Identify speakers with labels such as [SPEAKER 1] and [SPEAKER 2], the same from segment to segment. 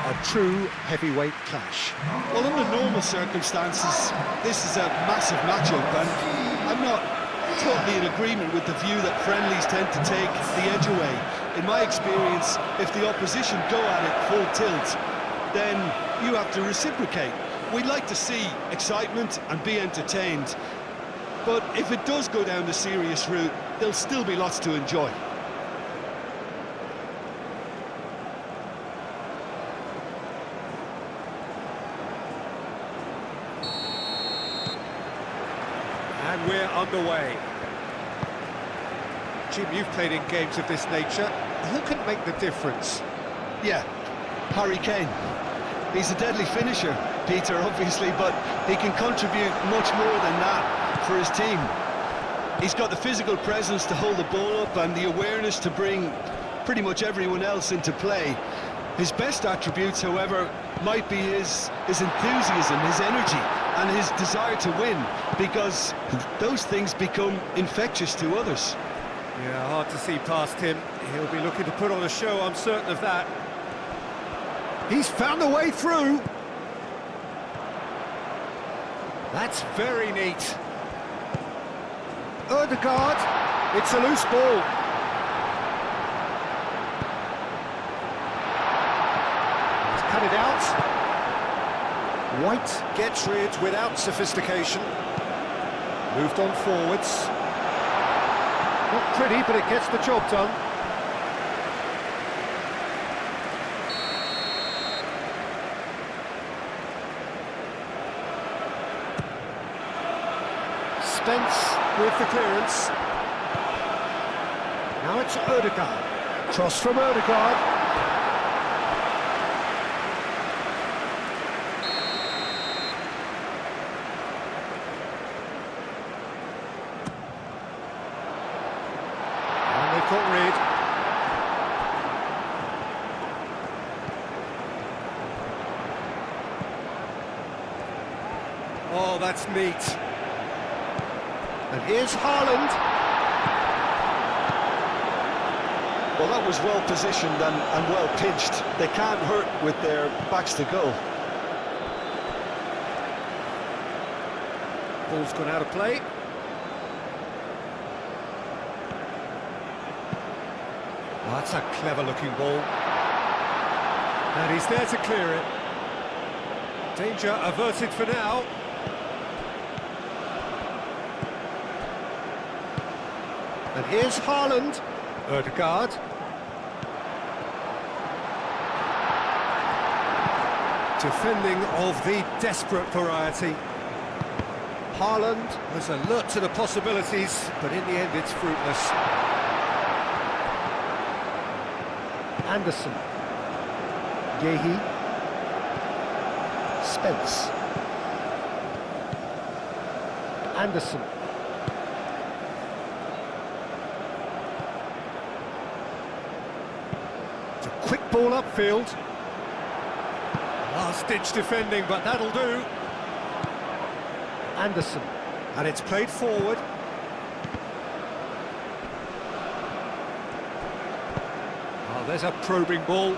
[SPEAKER 1] A true heavyweight clash.
[SPEAKER 2] Well, under normal circumstances, this is a massive matchup, and I'm not totally in agreement with the view that friendlies tend to take the edge away. In my experience, if the opposition go at it full tilt, then you have to reciprocate. We'd like to see excitement and be entertained, but if it does go down the serious route, there'll still be lots to enjoy.
[SPEAKER 1] And we're underway. Jim, you've played in games of this nature. Who can make the difference?
[SPEAKER 2] Yeah, Harry Kane. He's a deadly finisher, Peter, obviously, but he can contribute much more than that for his team. He's got the physical presence to hold the ball up and the awareness to bring pretty much everyone else into play. His best attributes, however, might be his enthusiasm, his energy, and his desire to win, because those things become infectious to others.
[SPEAKER 1] Yeah, hard to see past him. He'll be looking to put on a show, I'm certain of that. He's found a way through. That's very neat. Ødegaard, it's a loose ball. He's cut it out. White gets rid without sophistication. Moved on forwards. Not pretty, but it gets the job done. Spence with the clearance. Now it's Ødegaard. Cross from Ødegaard. And they've got rid. Oh, that's neat. And here's Haaland.
[SPEAKER 2] Well, that was well positioned and well pitched. They can't hurt with their backs to goal.
[SPEAKER 1] Ball's gone out of play. Oh, that's a clever-looking ball. And he's there to clear it. Danger averted for now. And here's Haaland. Ødegaard. Defending of the desperate variety. Haaland was alert to the possibilities, but in the end it's fruitless. Anderson. Yehi. Spence. Anderson. It's a quick ball upfield. Last-ditch defending, but that'll do. Anderson. And it's played forward. Oh, there's a probing ball.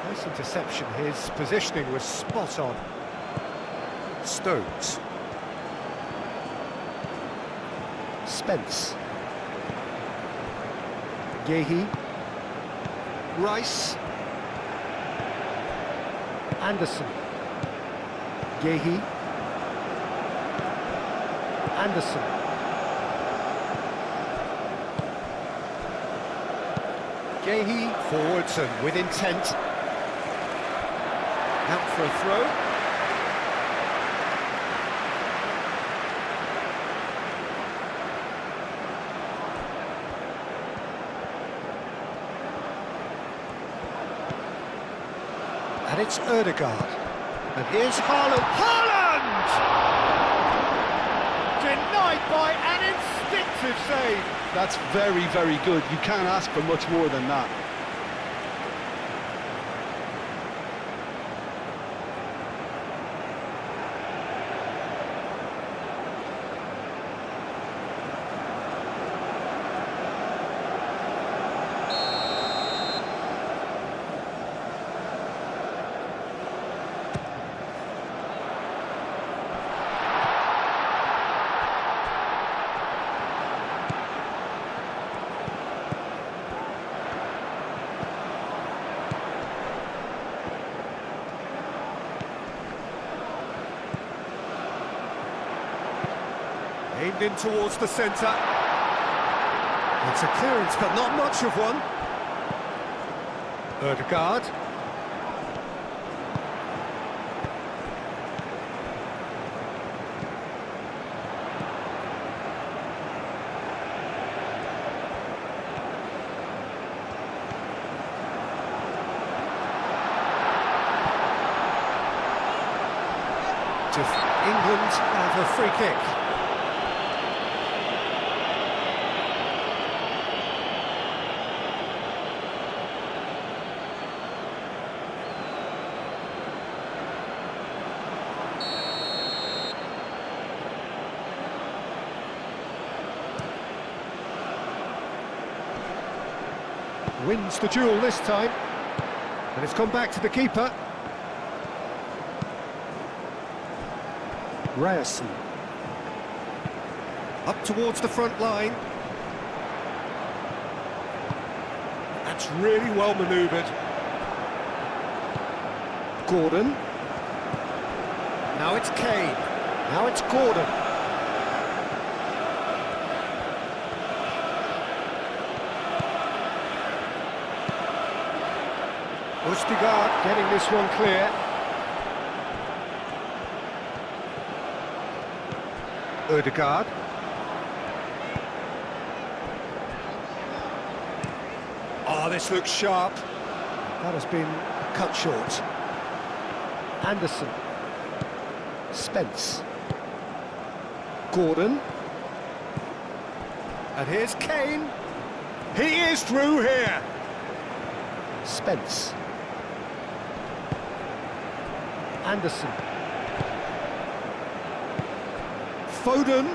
[SPEAKER 1] Nice interception. His positioning was spot on. Stones. Spence. Yehi. Rice. Anderson. Yehi. Anderson. Yehi forwards and with intent. Out for a throw. And it's Ødegaard. And here's Haaland. Haaland! Denied by an instinctive save.
[SPEAKER 2] That's very, very good. You can't ask for much more than that.
[SPEAKER 1] Aimed in towards the centre. It's a clearance, but not much of one. Ødegaard. England have a free kick. Wins the duel this time, and it's gone back to the keeper. Ryerson. Up towards the front line. That's really well manoeuvred. Gordon. Now it's Kane. Now it's Gordon. Ødegaard getting this one clear. Ødegaard. Oh, this looks sharp. That has been cut short. Anderson. Spence. Gordon. And here's Kane. He is through here. Spence. Anderson. Foden.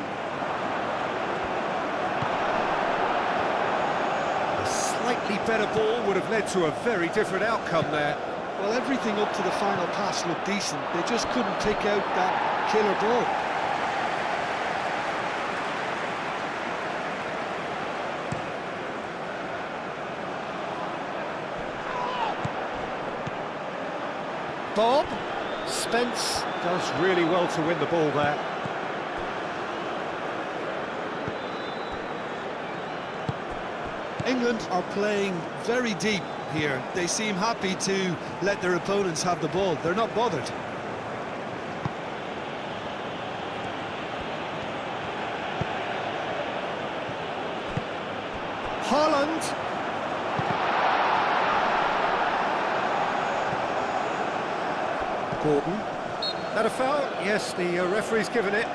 [SPEAKER 1] A slightly better ball would have led to a very different outcome there.
[SPEAKER 2] Well, everything up to the final pass looked decent. They just couldn't take out that killer ball.
[SPEAKER 1] Bob. Spence does really well to win the ball there.
[SPEAKER 2] England are playing very deep here. They seem happy to let their opponents have the ball. They're not bothered.
[SPEAKER 1] Haaland. Gordon. That a foul? Yes, the referee's given it.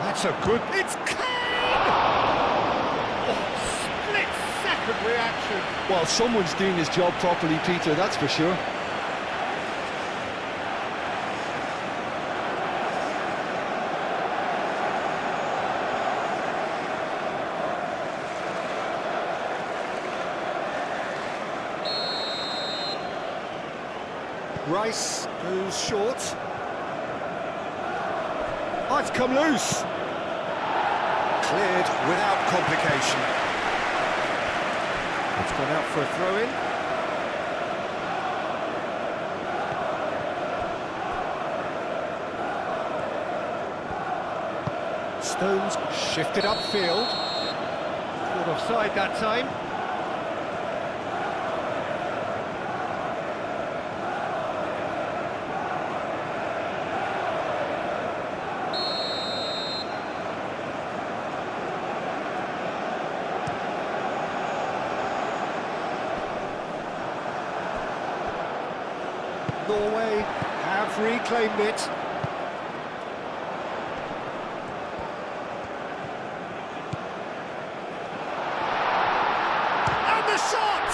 [SPEAKER 1] That's a good... It's Kane! Oh, split-second reaction.
[SPEAKER 2] Well, someone's doing his job properly, Peter, that's for sure.
[SPEAKER 1] Rice goes short. Oh, it's come loose. Cleared without complication. It's gone out for a throw-in. Stones shifted upfield. Caught offside that time. Norway have reclaimed it. And the shot!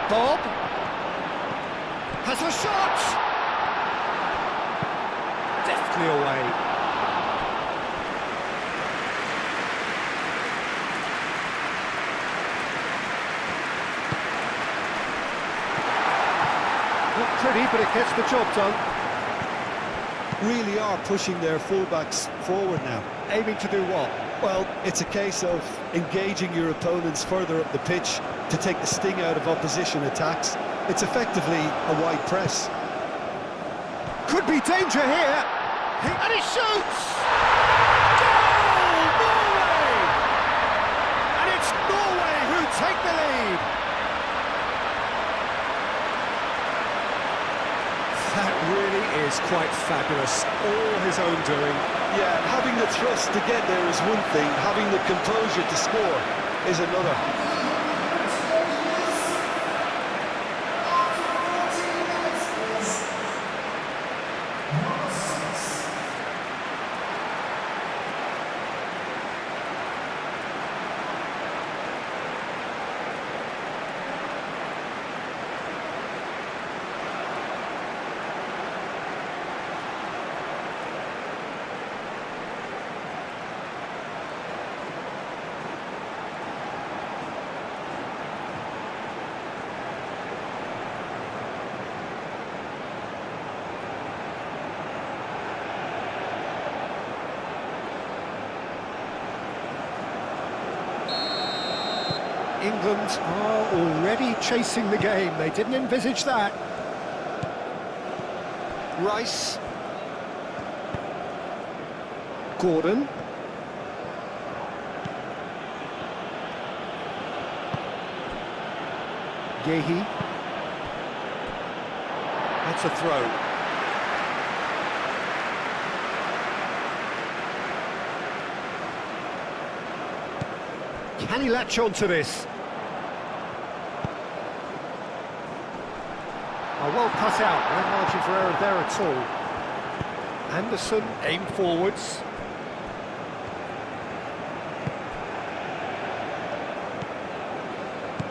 [SPEAKER 1] Bob has a shot! Deftly away. but it gets the job done.
[SPEAKER 2] Really are pushing their fullbacks forward now.
[SPEAKER 1] Aiming to do what?
[SPEAKER 2] Well, it's a case of engaging your opponents further up the pitch to take the sting out of opposition attacks. It's effectively a wide press.
[SPEAKER 1] Could be danger here. And he shoots! Goal! Norway! And it's Norway who take the lead. That really is quite fabulous. All his own doing.
[SPEAKER 2] Yeah, having the thrust to get there is one thing, having the composure to score is another.
[SPEAKER 1] England are already chasing the game. They didn't envisage that. Rice. Gordon. Yehi. That's a throw. Can he latch on to this? Well cut out, no margin for error there at all. Anderson aimed forwards.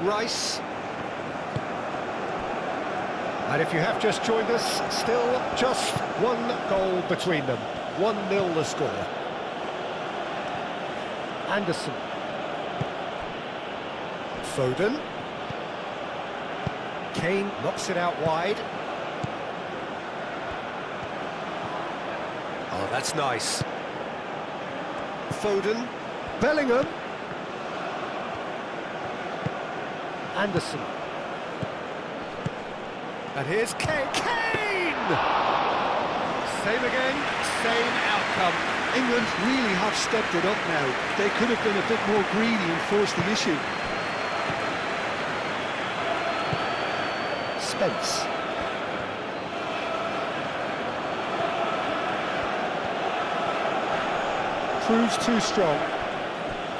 [SPEAKER 1] Rice. And if you have just joined us, still just one goal between them. 1-0 the score. Anderson. Foden. Kane knocks it out wide. Oh, that's nice. Foden. Bellingham. Anderson. And here's Kane. Kane! Same again, same outcome.
[SPEAKER 2] England really have stepped it up now. They could have been a bit more greedy and forced the issue. Spence.
[SPEAKER 1] Proves too strong.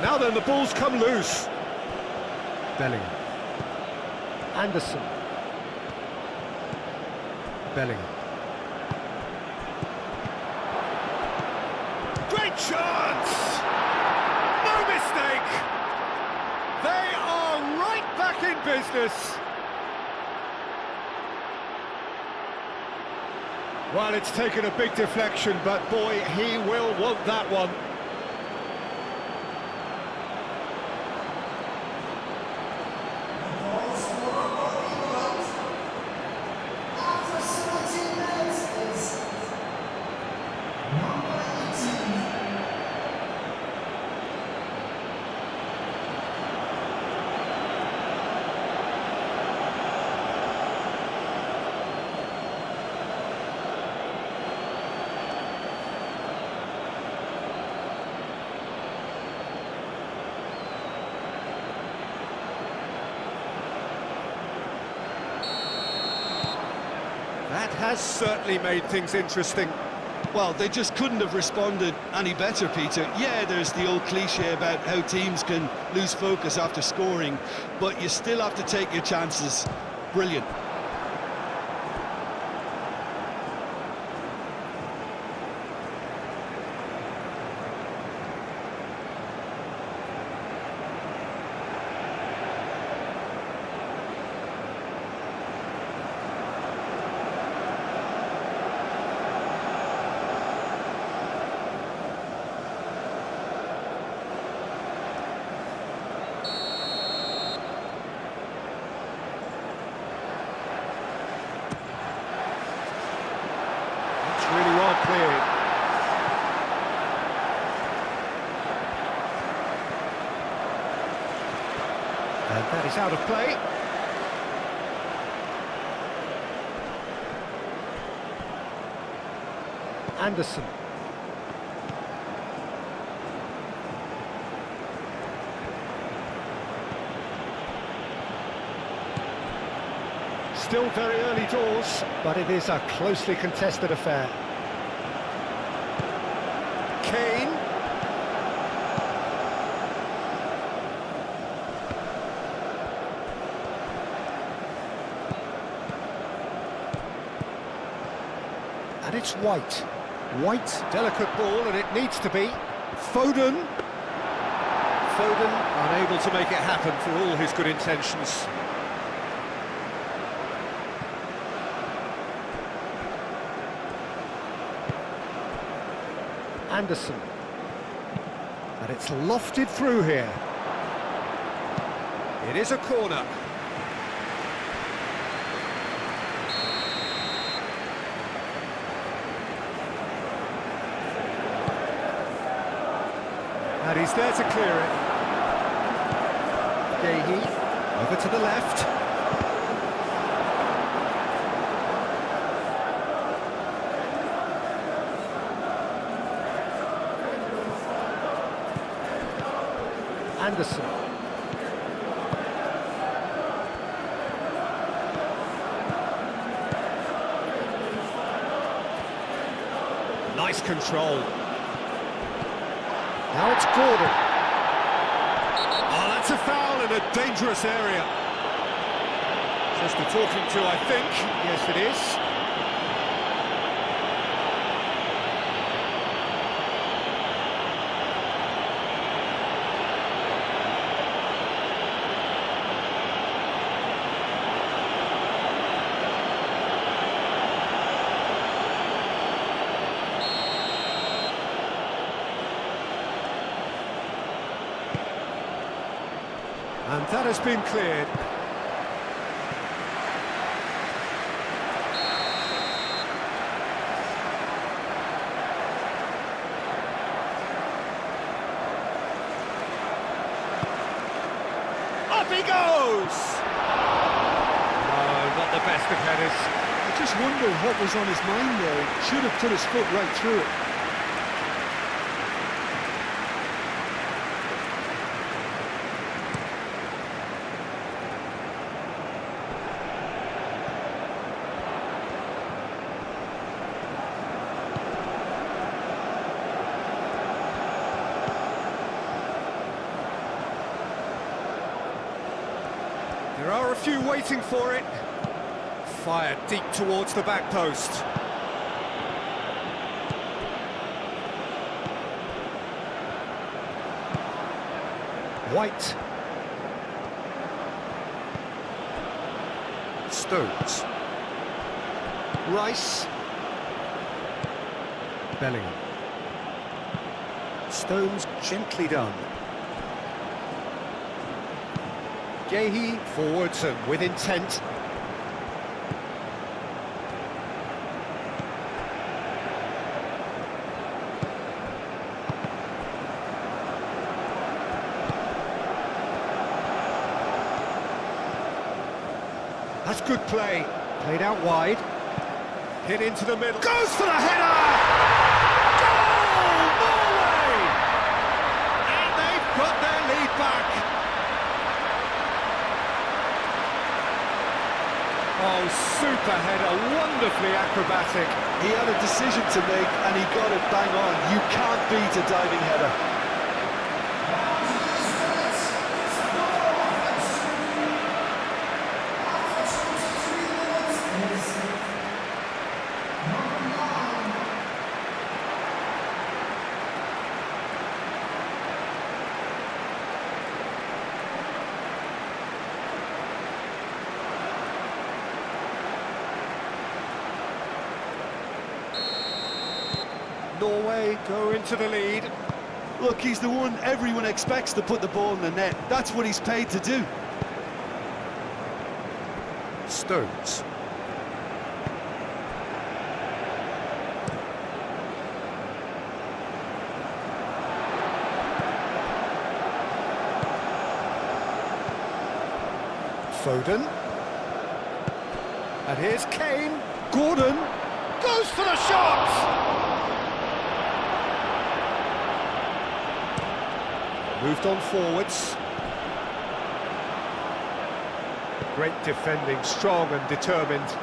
[SPEAKER 1] Now then, the ball's come loose. Bellingham. Anderson. Bellingham. Great chance! No mistake! They are right back in business. Well, it's taken a big deflection, but boy, he will want that one. That has certainly made things interesting.
[SPEAKER 2] Well, they just couldn't have responded any better, Peter. Yeah, there's the old cliche about how teams can lose focus after scoring, but you still have to take your chances. Brilliant.
[SPEAKER 1] really well cleared. And that is out of play. Anderson. Still very early doors, but it is a closely contested affair. Kane. And it's White. White, delicate ball, and it needs to be. Foden. Foden unable to make it happen for all his good intentions. Anderson. And it's lofted through here. It is a corner. And he's there to clear it. Gahey, over to the left. Anderson. Nice control. Now it's Gordon. Oh, that's a foul in a dangerous area. Just the talking to, I think. Yes, it is. And that has been cleared. Up he goes! No, not the best of headers.
[SPEAKER 2] I just wonder what was on his mind there. He should have put his foot right through it.
[SPEAKER 1] There are a few waiting for it. Fired deep towards the back post. White. Stones. Rice. Bellingham. Stones gently done. Gahey forwards and with intent. That's good play. Played out wide. Hit into the middle. Goes for the header! Goal! Norway! And they've got their lead back. Oh, super header, wonderfully acrobatic.
[SPEAKER 2] He had a decision to make and he got it bang on. You can't beat a diving header.
[SPEAKER 1] Norway go into the lead.
[SPEAKER 2] Look, he's the one everyone expects to put the ball in the net. That's what he's paid to do.
[SPEAKER 1] Stones. Foden. And here's Kane. Gordon goes for the shot! Moved on forwards. Great defending, strong and determined.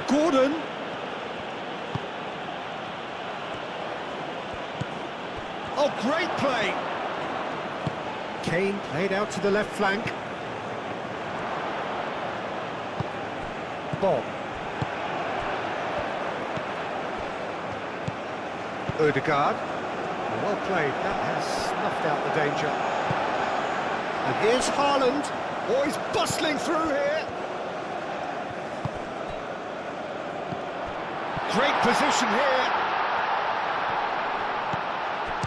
[SPEAKER 1] Gordon. Oh, great play. Kane played out to the left flank. Bob. Ødegaard. Well played, that has snuffed out the danger. And here's Haaland. Oh, he's bustling through here. Great position here.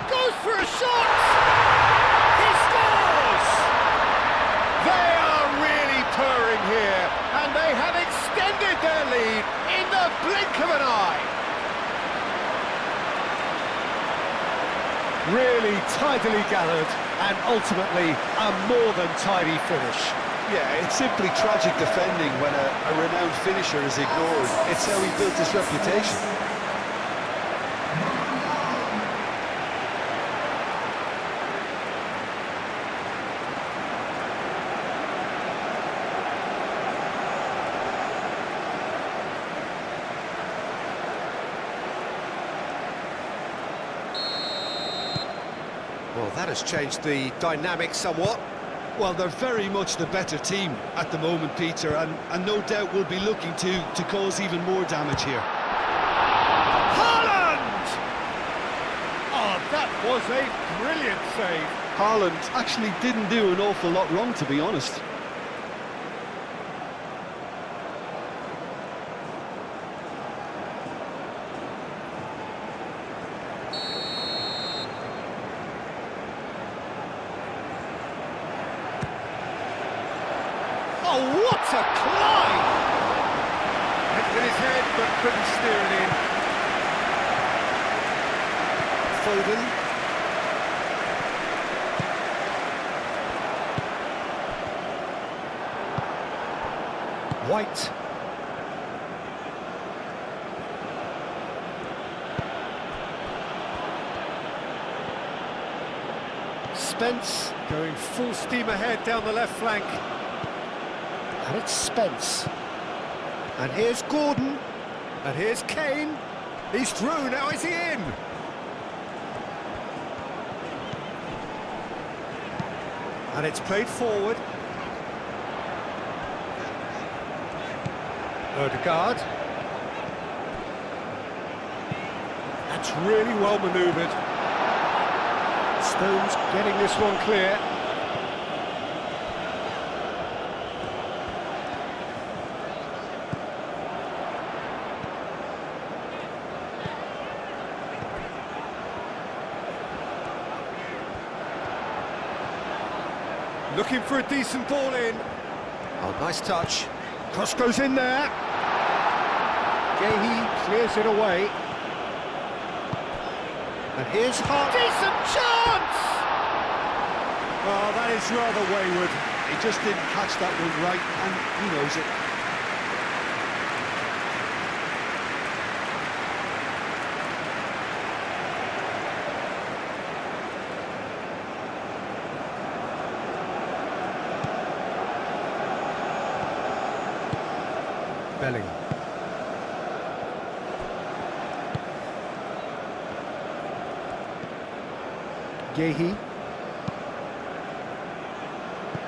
[SPEAKER 1] Goes for a shot! He scores! They are really purring here, and they have extended their lead in the blink of an eye. Really tidily gathered, and ultimately a more than tidy finish.
[SPEAKER 2] Yeah, it's simply tragic defending when a renowned finisher is ignored. It's how he built his reputation.
[SPEAKER 1] Well, that has changed the dynamic somewhat.
[SPEAKER 2] Well, they're very much the better team at the moment, Peter, and no doubt will be looking to cause even more damage here.
[SPEAKER 1] Haaland! Oh, that was a brilliant save.
[SPEAKER 2] Haaland actually didn't do an awful lot wrong, to be honest.
[SPEAKER 1] Oh, what a climb! Hit with his head, but couldn't steer it in. Foden. White. Spence going full steam ahead down the left flank. And it's Spence. And here's Gordon. And here's Kane. He's through, now is he in? And it's played forward. Ødegaard. That's really well manoeuvred. Stones getting this one clear. Looking for a decent ball in. Oh, nice touch. Cross goes in there. Gehi clears it away. And here's Hart. Decent chance! Oh, that is rather wayward.
[SPEAKER 2] He just didn't catch that one right, and he knows it.
[SPEAKER 1] Bellingham. Gehi.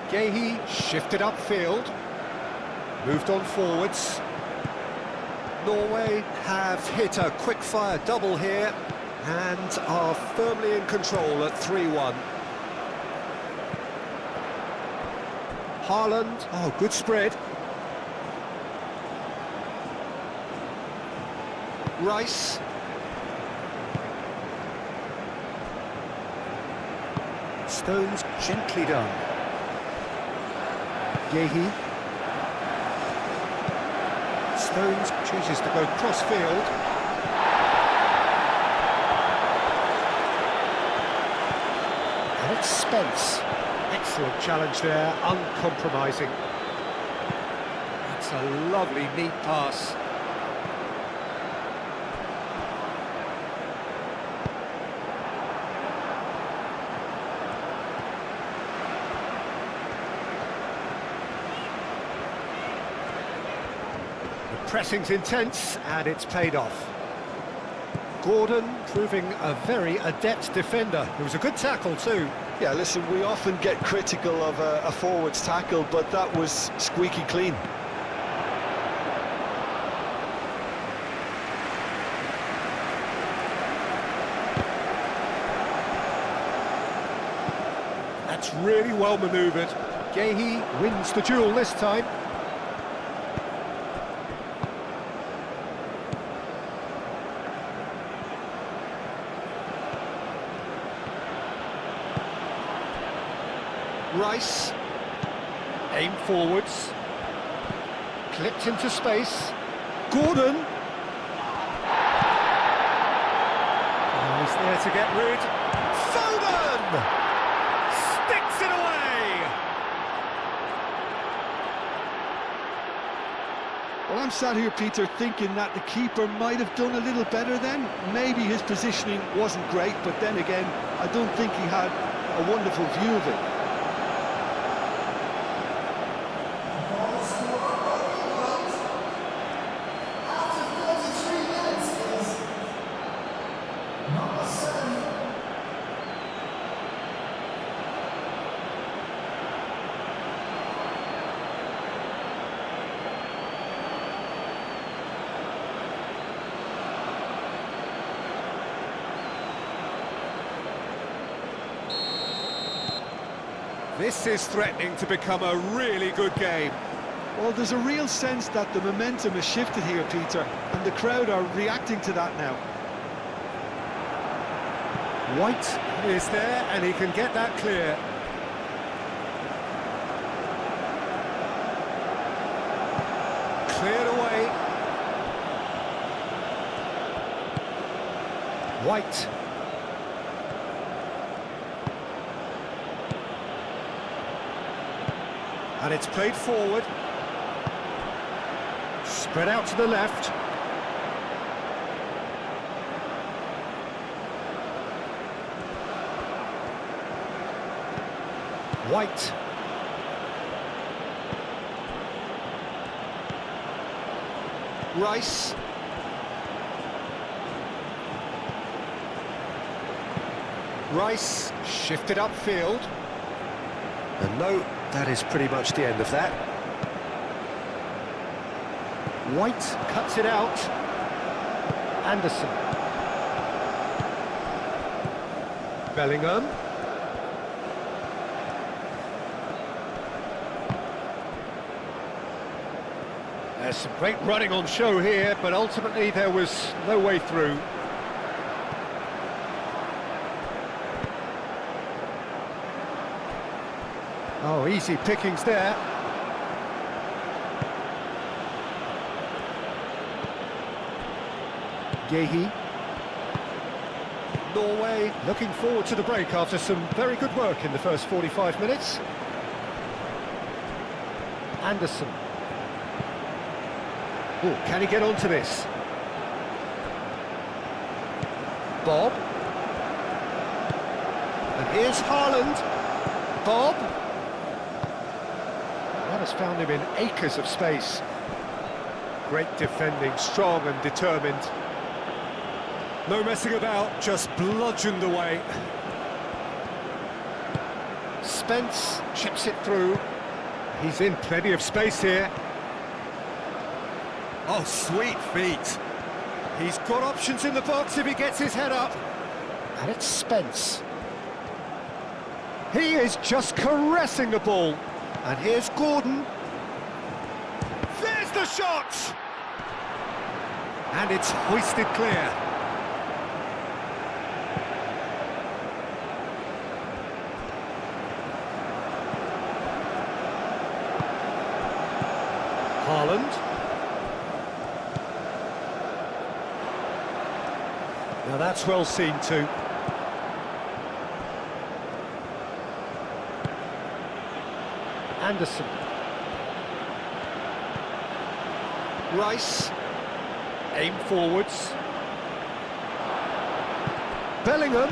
[SPEAKER 1] Gehi shifted upfield. Moved on forwards. Norway have hit a quick-fire double here and are firmly in control at 3-1. Haaland. Oh, good spread. Rice. Stones gently done. Gehi. Stones chooses to go cross-field. And it's Spence. Excellent challenge there, uncompromising. That's a lovely, neat pass. The pressing's intense, and it's paid off. Gordon proving a very adept defender. It was a good tackle too.
[SPEAKER 2] Yeah, listen, we often get critical of a forward's tackle, but that was squeaky clean.
[SPEAKER 1] That's really well manoeuvred. Gahey wins the duel this time. Rice, aim forwards, clipped into space, Gordon, oh, he's there to get rid, Foden, sticks it away!
[SPEAKER 2] Well, I'm sat here, Peter, thinking that the keeper might have done a little better then. Maybe his positioning wasn't great, but then again, I don't think he had a wonderful view of it.
[SPEAKER 1] This is threatening to become a really good game.
[SPEAKER 2] Well, there's a real sense that the momentum has shifted here, Peter, and the crowd are reacting to that now.
[SPEAKER 1] White is there, and he can get that clear. Cleared away. White. And it's played forward. Spread out to the left. White. Rice. Rice shifted upfield. And no, that is pretty much the end of that. White cuts it out. Anderson. Bellingham. There's some great running on show here, but ultimately there was no way through. Oh, easy pickings there. Gahey. Norway looking forward to the break after some very good work in the first 45 minutes. Anderson. Oh, can he get onto this? Bob. And here's Haaland. Bob. That has found him in acres of space. Great defending, strong and determined. No messing about, just bludgeoned away. Spence chips it through. He's in plenty of space here. Oh, sweet feet. He's got options in the box if he gets his head up. And it's Spence. He is just caressing the ball. And here's Gordon. There's the shot! And it's hoisted clear. Haaland. Now that's well seen too. Anderson. Rice. Aim forwards. Bellingham.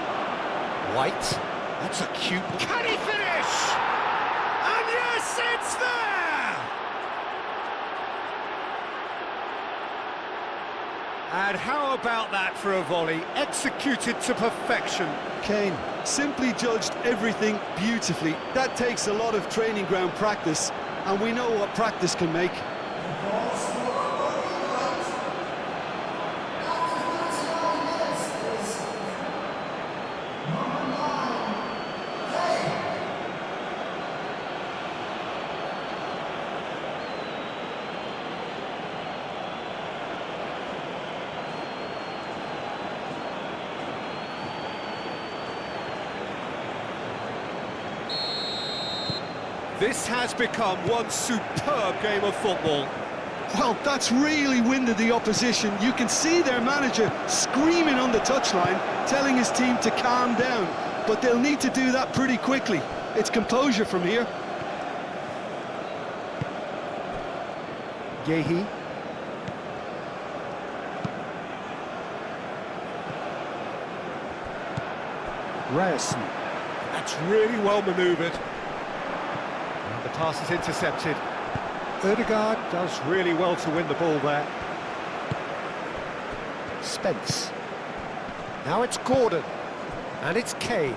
[SPEAKER 1] White. That's a cute... Can he finish? And yes, it's there! And how about that for a volley? Executed to perfection.
[SPEAKER 2] Kane simply judged everything beautifully. That takes a lot of training ground practice, and we know what practice can make.
[SPEAKER 1] This has become one superb game of football.
[SPEAKER 2] Well, that's really winded the opposition. You can see their manager screaming on the touchline, telling his team to calm down. But they'll need to do that pretty quickly. It's composure from here.
[SPEAKER 1] Yehi. Ryerson. That's really well manoeuvred. And the pass is intercepted. Ødegaard does really well to win the ball there. Spence. Now it's Gordon. And it's Kane.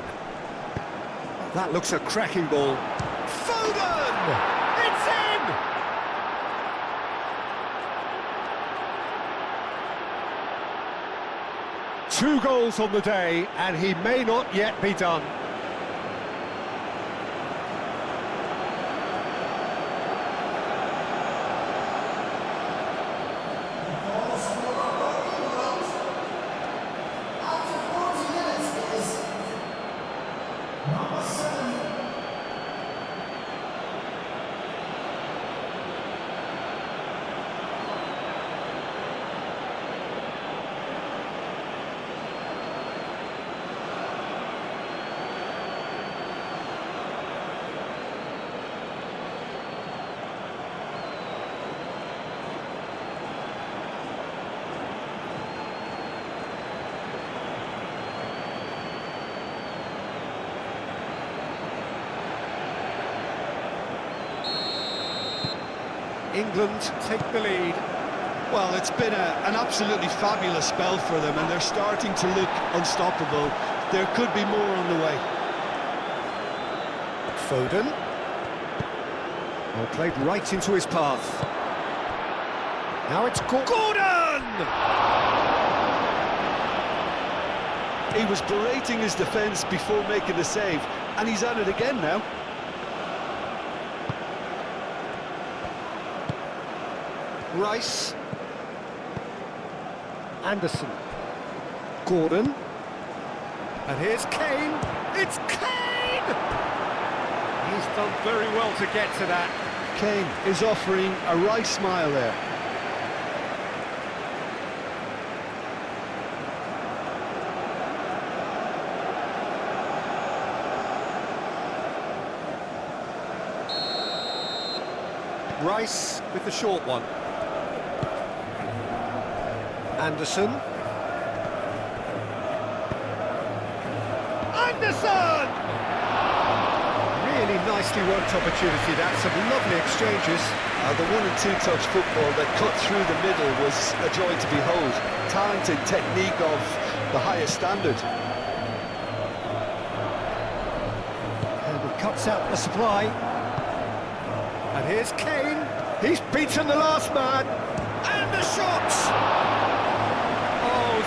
[SPEAKER 1] That looks a cracking ball. Foden! It's in! Two goals on the day, and he may not yet be done. England take the lead.
[SPEAKER 2] Well, it's been an absolutely fabulous spell for them, and they're starting to look unstoppable. There could be more on the way.
[SPEAKER 1] Foden. Well, played right into his path. Now it's Gordon!
[SPEAKER 2] He was berating his defence before making the save, and he's at it again now.
[SPEAKER 1] Rice. Anderson. Gordon. And here's Kane. It's Kane! He's done very well to get to that.
[SPEAKER 2] Kane is offering a Rice smile there.
[SPEAKER 1] Rice with the short one. Anderson. Anderson! Really nicely worked opportunity, that's some lovely exchanges.
[SPEAKER 2] The one and two touch football that cut through the middle was a joy to behold. Talented technique of the highest standard.
[SPEAKER 1] And he cuts out the supply. And here's Kane. He's beaten the last man. And the shot!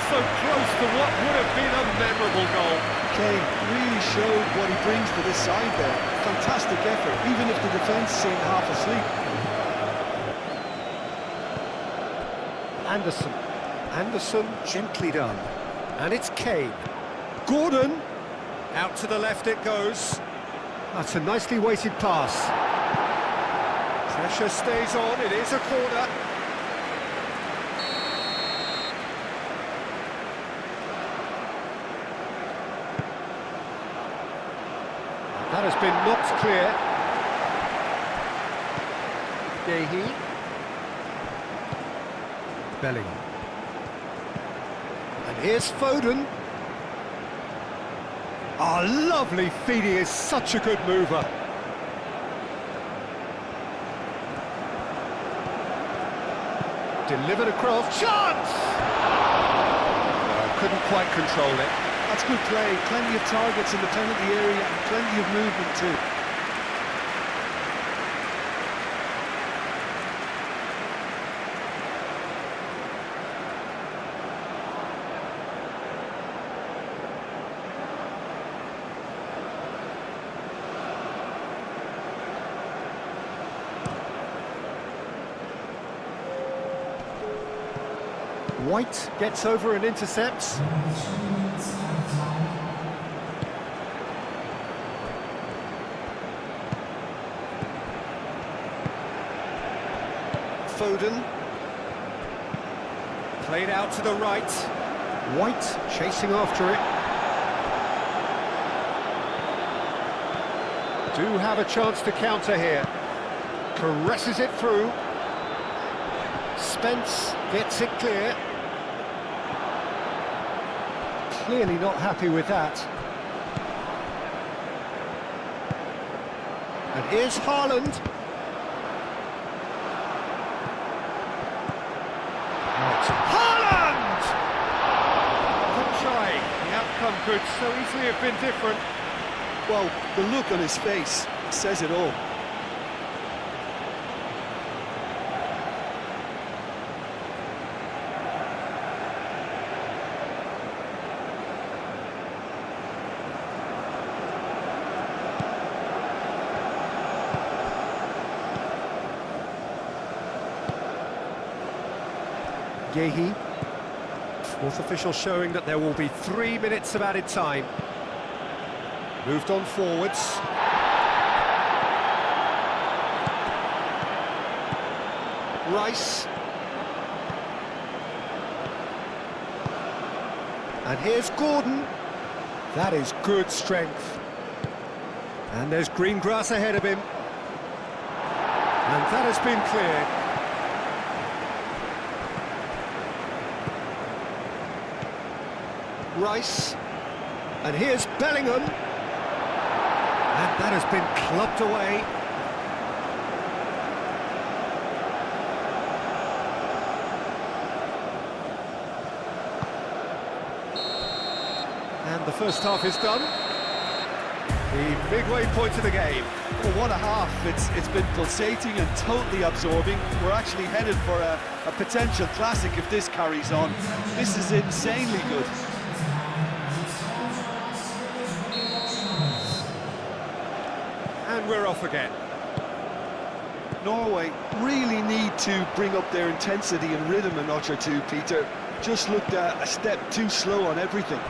[SPEAKER 1] So close to what would have been a memorable goal.
[SPEAKER 2] Kane really showed what he brings to this side there. Fantastic effort, even if the defence seemed half asleep.
[SPEAKER 1] Anderson gently done. And it's Kane. Gordon. Out to the left it goes. That's a nicely weighted pass. Pressure stays on, it is a corner. That has been knocked clear. Gahey. Bellingham. And here's Foden. Oh, lovely feed, he is such a good mover. Delivered across, chance! Couldn't quite control it.
[SPEAKER 2] That's good play, plenty of targets in the penalty area and plenty of movement too.
[SPEAKER 1] White gets over and intercepts. Foden. Played out to the right. White chasing after it. Do have a chance to counter here. Caresses it through. Spence gets it clear. Clearly not happy with that. And here's Haaland. Haaland! Not shy. The outcome could so easily have been different.
[SPEAKER 2] Well, the look on his face says it all.
[SPEAKER 1] Gahey. Fourth official showing that there will be 3 minutes of added time. Moved on forwards. Rice. And here's Gordon. That is good strength. And there's green grass ahead of him. And that has been cleared. Rice, and here's Bellingham, and that has been clubbed away. And the first half is done. The midway point of the game.
[SPEAKER 2] Well, what a half. It's been pulsating and totally absorbing. We're actually headed for a potential classic if this carries on. This is insanely good.
[SPEAKER 1] And we're off again.
[SPEAKER 2] Norway really need to bring up their intensity and rhythm a notch or two, Peter. Just looked a step too slow on everything.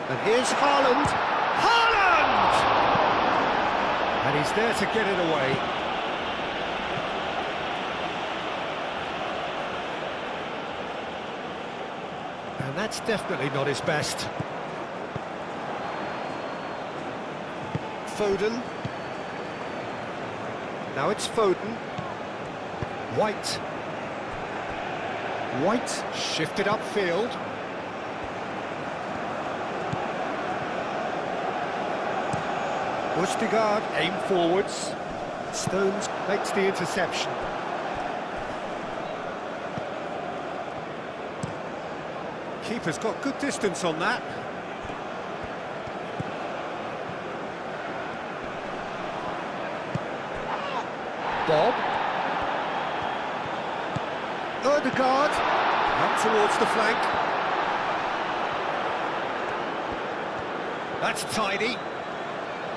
[SPEAKER 1] And here's Haaland. Haaland! And he's there to get it away. And that's definitely not his best. Foden. Now it's Foden. White. White shifted upfield. Østigard aim forwards. Stones makes the interception. Keeper's got good distance on that. Bob. Ødegaard. Up towards the flank. That's tidy.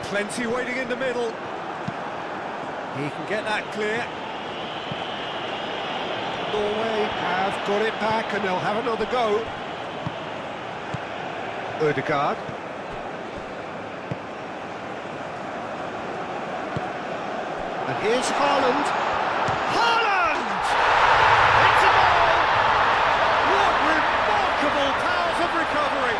[SPEAKER 1] Plenty waiting in the middle. He can get that clear. Norway have got it back and they'll have another go. Ødegaard. And here's Haaland. Haaland! It's a goal! What remarkable powers of recovery!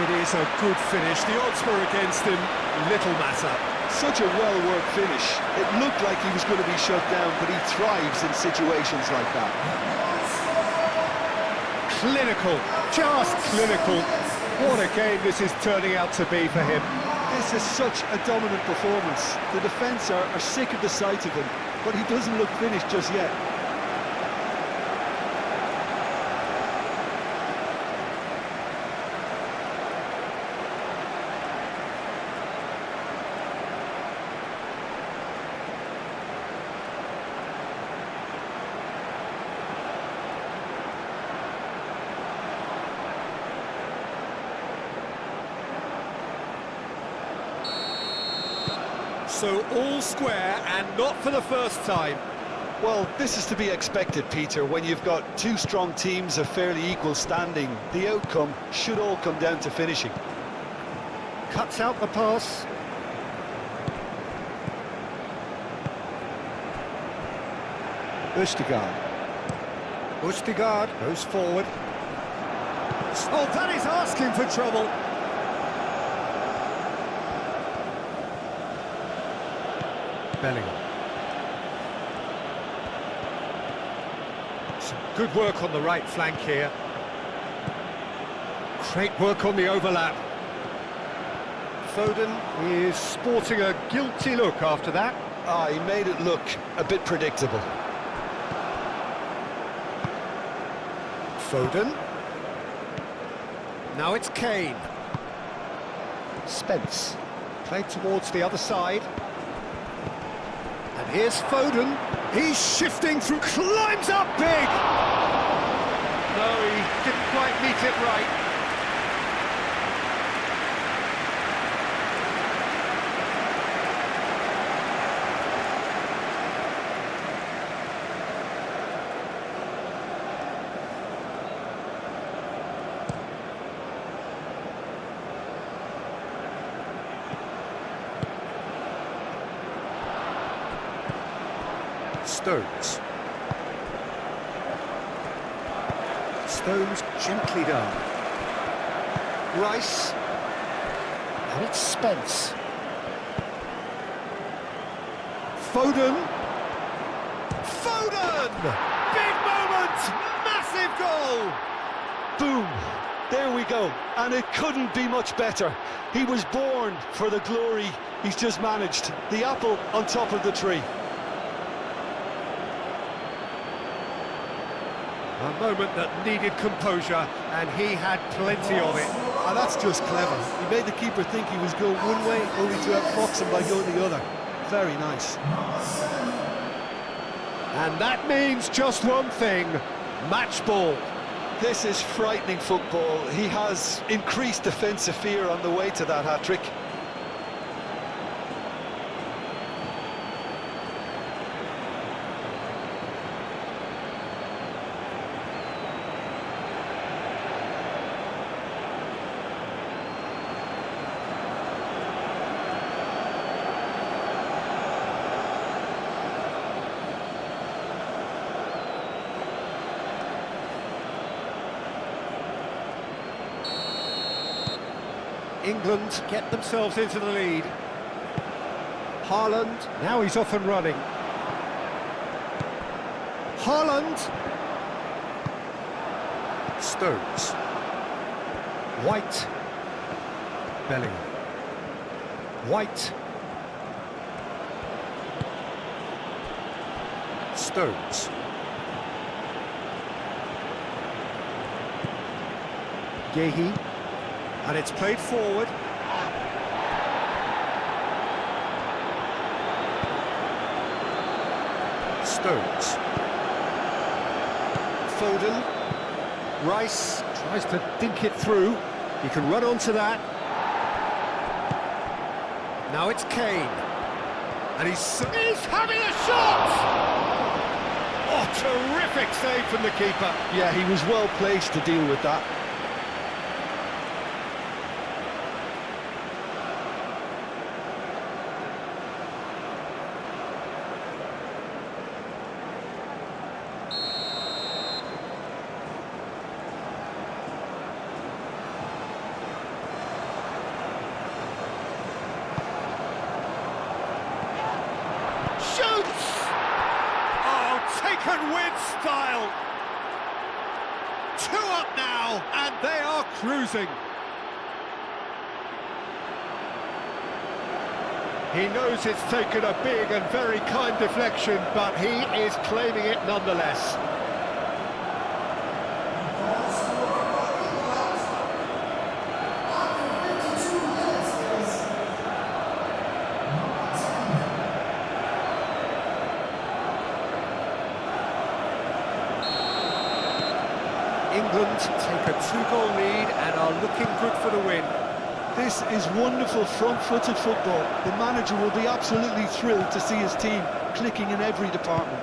[SPEAKER 1] It is a good finish. The odds were against him. Little matter.
[SPEAKER 2] Such a well-worked finish. It looked like he was going to be shut down, but he thrives in situations like that.
[SPEAKER 1] Clinical, just clinical. What a game this is turning out to be for him.
[SPEAKER 2] This is such a dominant performance. The defence are sick of the sight of him, but he doesn't look finished just yet.
[SPEAKER 1] So all square, and not for the first time.
[SPEAKER 2] Well, this is to be expected, Peter. When you've got two strong teams of fairly equal standing, the outcome should all come down to finishing.
[SPEAKER 1] Cuts out the pass. Østigard. Østigard goes forward. Oh, that is asking for trouble. Bellingham. Some good work on the right flank here. Great work on the overlap. Foden is sporting a guilty look after that.
[SPEAKER 2] He made it look a bit predictable.
[SPEAKER 1] Foden. Now it's Kane. Spence. Played towards the other side. And here's Foden. He's shifting through, climbs up big! No, he didn't quite meet it right. Stones. Stones gently down. Rice. And it's Spence. Foden. Foden! Big moment! Massive goal!
[SPEAKER 2] Boom! There we go. And it couldn't be much better. He was born for the glory he's just managed. The apple on top of the tree.
[SPEAKER 1] A moment that needed composure, and he had plenty of it.
[SPEAKER 2] And that's just clever. He made the keeper think he was going one way, only to outfox him by going the other. Very nice.
[SPEAKER 1] And that means just one thing, match ball.
[SPEAKER 2] This is frightening football. He has increased defensive fear on the way to that hat-trick.
[SPEAKER 1] England get themselves into the lead. Haaland, now he's off and running. Haaland. Stones. White. Bellingham. White. Stones. Yehi. And it's played forward. Stones. Foden. Rice tries to dink it through. He can run onto that. Now it's Kane. And he's having a shot! Oh, terrific save from the keeper.
[SPEAKER 2] Yeah, he was well placed to deal with that.
[SPEAKER 1] can win style. 2 up now, and they are cruising. He knows it's taken a big and very kind deflection, but he is claiming it nonetheless. England take a 2-goal lead and are looking good for the win.
[SPEAKER 2] This is wonderful front-footed football. The manager will be absolutely thrilled to see his team clicking in every department.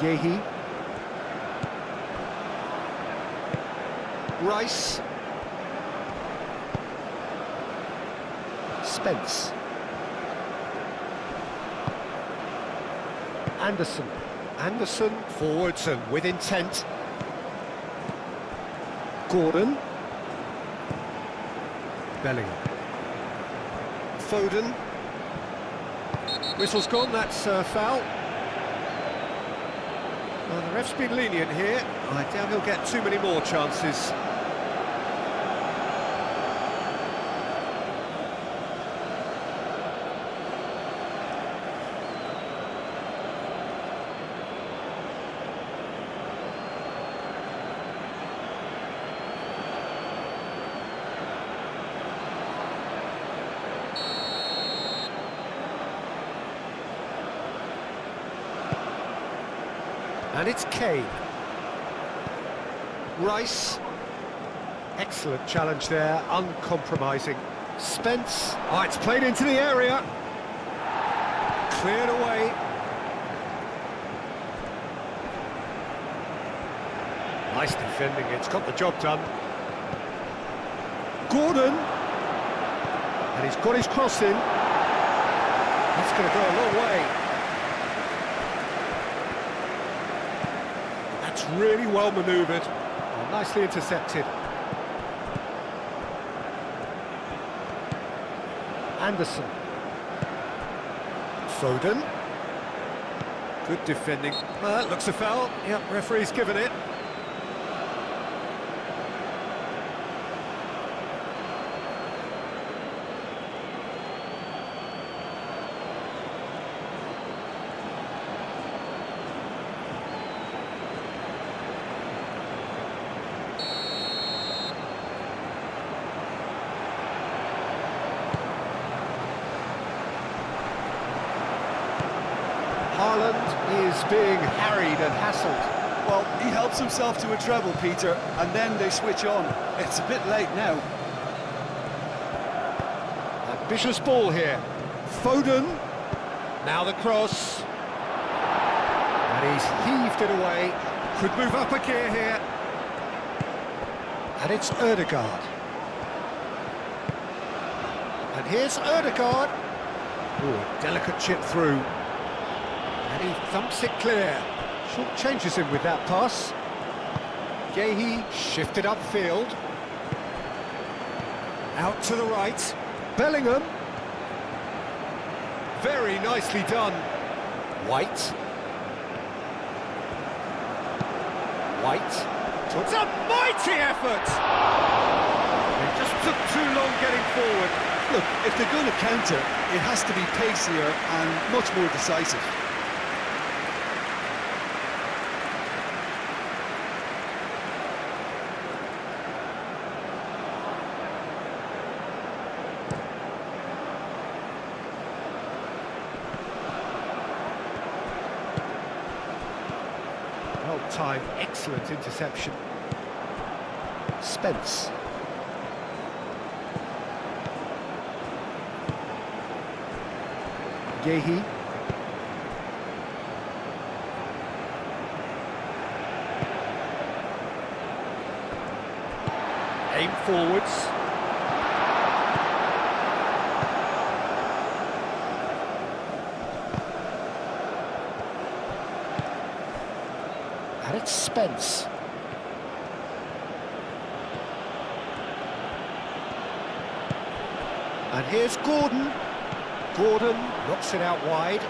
[SPEAKER 1] Yehi. Rice. Spence. Anderson. Anderson forwards and with intent. Gordon. Bellingham. Foden. Whistle's gone, that's a foul. Well, the ref's been lenient here. I doubt he'll get too many more chances. And it's Kane. Rice. Excellent challenge there, uncompromising. Spence. Oh, it's played into the area. Cleared away. Nice defending, it's got the job done. Gordon. And he's got his cross in. That's going to go a long way. That's really well manoeuvred. Oh, nicely intercepted. Anderson. Foden. Good defending. That looks a foul. Yep, referee's given it. Haaland is being harried and hassled.
[SPEAKER 2] Well, he helps himself to a treble, Peter, and then they switch on. It's a bit late now.
[SPEAKER 1] Ambitious ball here. Foden. Now the cross. And he's heaved it away. Could move up a gear here. And it's Ødegaard. And here's Ødegaard. Oh, a delicate chip through. And he thumps it clear. Short changes him with that pass. Yehi shifted upfield. Out to the right. Bellingham. Very nicely done. White. White. It's a mighty effort! It just took too long getting forward.
[SPEAKER 2] Look, if they're going to counter, it has to be pacier and much more decisive.
[SPEAKER 1] Well-timed, excellent interception. Spence. Yehi. Aim forwards. And it's Spence. And here's Gordon. Gordon knocks it out wide.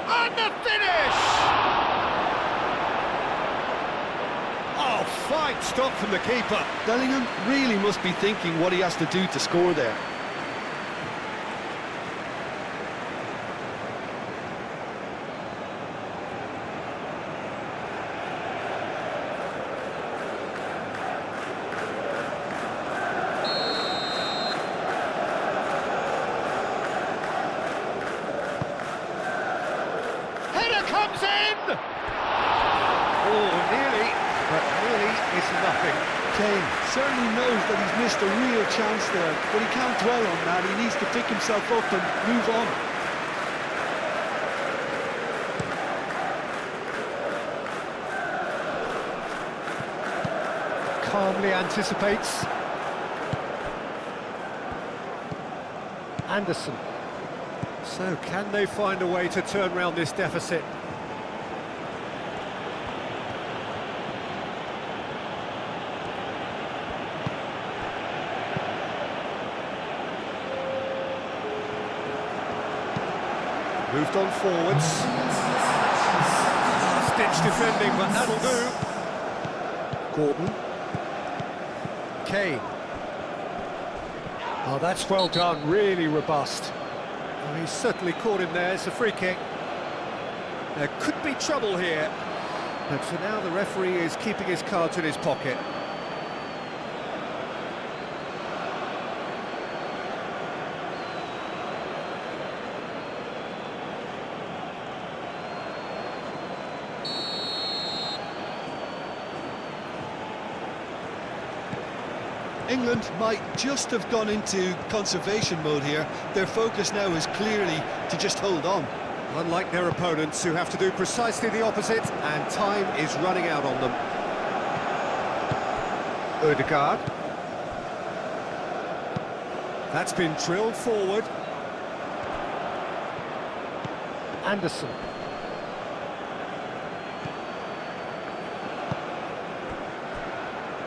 [SPEAKER 1] And the finish! Oh, fine stop from the keeper.
[SPEAKER 2] Bellingham really must be thinking what he has to do to score there.
[SPEAKER 1] Header comes in! Oh, nearly, but nearly is nothing.
[SPEAKER 2] Kane certainly knows that he's missed a real chance there, but he can't dwell on that. He needs to pick himself up and move on.
[SPEAKER 1] Calmly anticipates. Anderson. So, can they find a way to turn round this deficit? Moved on forwards. Stitch defending, but that'll do. Gordon. Kane. Oh, that's well done, really robust. Oh, he's certainly caught him there, it's a free kick. There could be trouble here, but for now the referee is keeping his cards in his pocket.
[SPEAKER 2] England might just have gone into conservation mode here. Their focus now is clearly to just hold on.
[SPEAKER 1] Unlike their opponents, who have to do precisely the opposite, and time is running out on them. Ødegaard. That's been drilled forward. Anderson.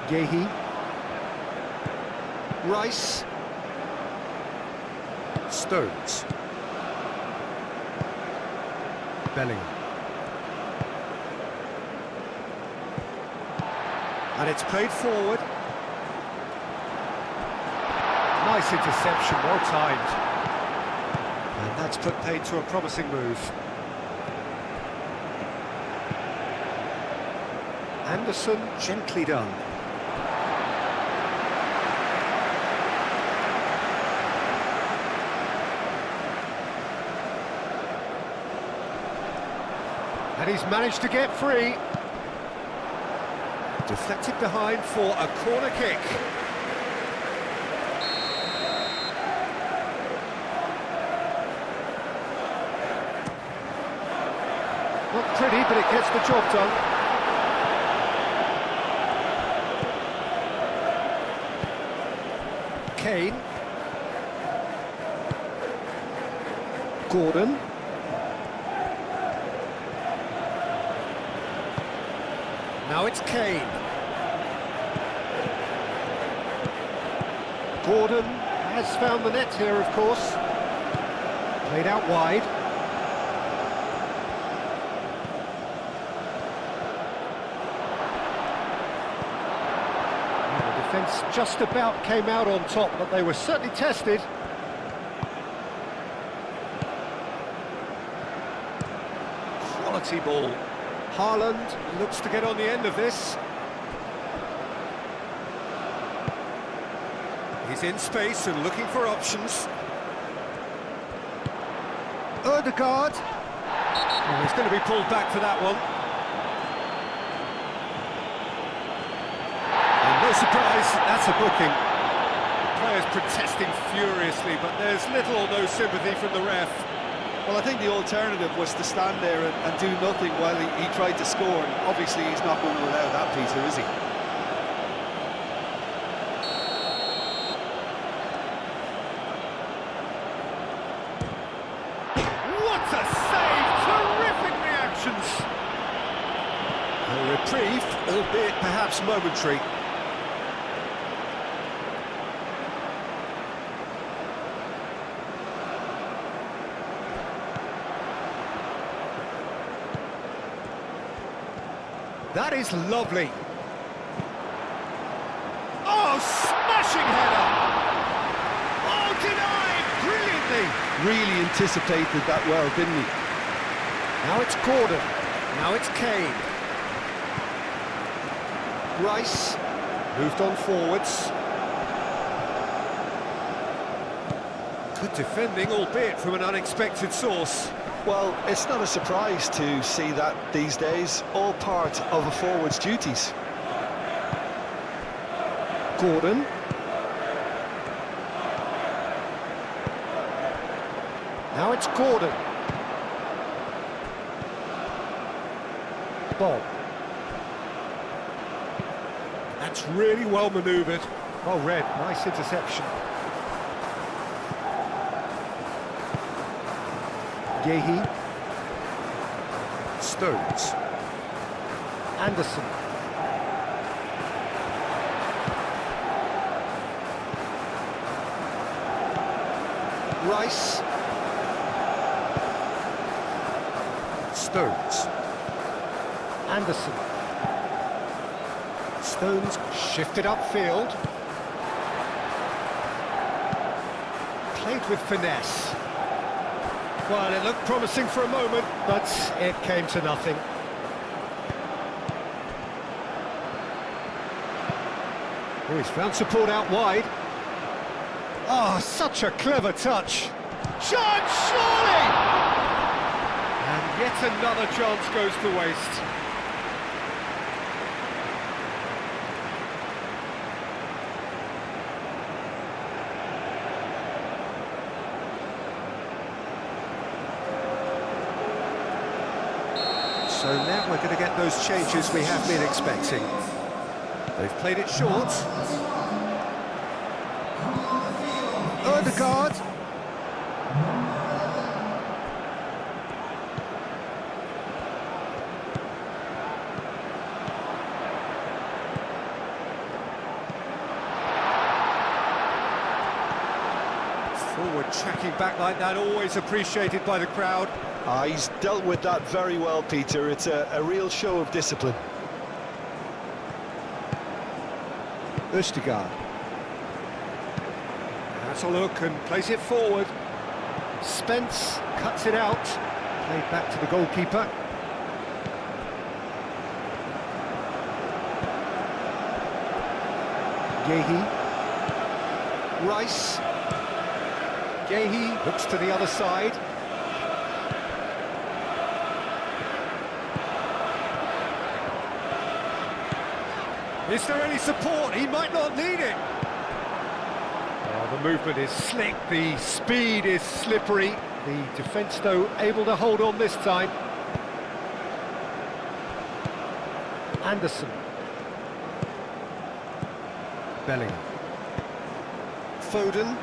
[SPEAKER 1] Yehi. Rice. Stones. Bellingham. And it's played forward. Nice interception, well timed. And that's put paid to a promising move. Anderson, gently done. And he's managed to get free. Deflected behind for a corner kick. Not pretty, but it gets the job done. Kane. Gordon. Now it's Kane. Gordon has found the net here, of course. Played out wide. And the defence just about came out on top, but they were certainly tested. Quality ball. Haaland looks to get on the end of this. He's in space and looking for options. Ødegaard. Oh, he's going to be pulled back for that one. And no surprise, that's a booking. The players protesting furiously, but there's little or no sympathy from the ref.
[SPEAKER 2] Well, I think the alternative was to stand there and do nothing while he tried to score. And obviously, he's not going to allow that, Peter, is he?
[SPEAKER 1] What a save! Terrific reactions! A reprieve, albeit perhaps momentary. That is lovely. Oh, smashing header! Oh, denied brilliantly!
[SPEAKER 2] Really anticipated that well, didn't he?
[SPEAKER 1] Now it's Gordon. Now it's Kane. Rice moved on forwards. Good defending, albeit from an unexpected source.
[SPEAKER 2] Well, it's not a surprise to see that these days, all part of a forward's duties.
[SPEAKER 1] Gordon. Now it's Gordon. Bob. That's really well manoeuvred. Well read, nice interception. Yehi. Stones. Anderson. Rice. Stones. Anderson. Stones shifted upfield. Played with finesse. Well, it looked promising for a moment, but it came to nothing. Oh, he's found support out wide. Oh, such a clever touch. Shot, surely! And yet another chance goes to waste. So now we're going to get those changes we have been expecting. They've played it short. Odegaard. Forward tracking back like that, always appreciated by the crowd.
[SPEAKER 2] He's dealt with that very well, Peter. It's a real show of discipline.
[SPEAKER 1] Odegaard. Has a look and plays it forward. Spence cuts it out. Played back to the goalkeeper. Yehi. Rice. Yehi looks to the other side. Is there any support? He might not need it. Oh, the movement is slick, the speed is slippery. The defence, though, able to hold on this time. Anderson. Bellingham. Foden.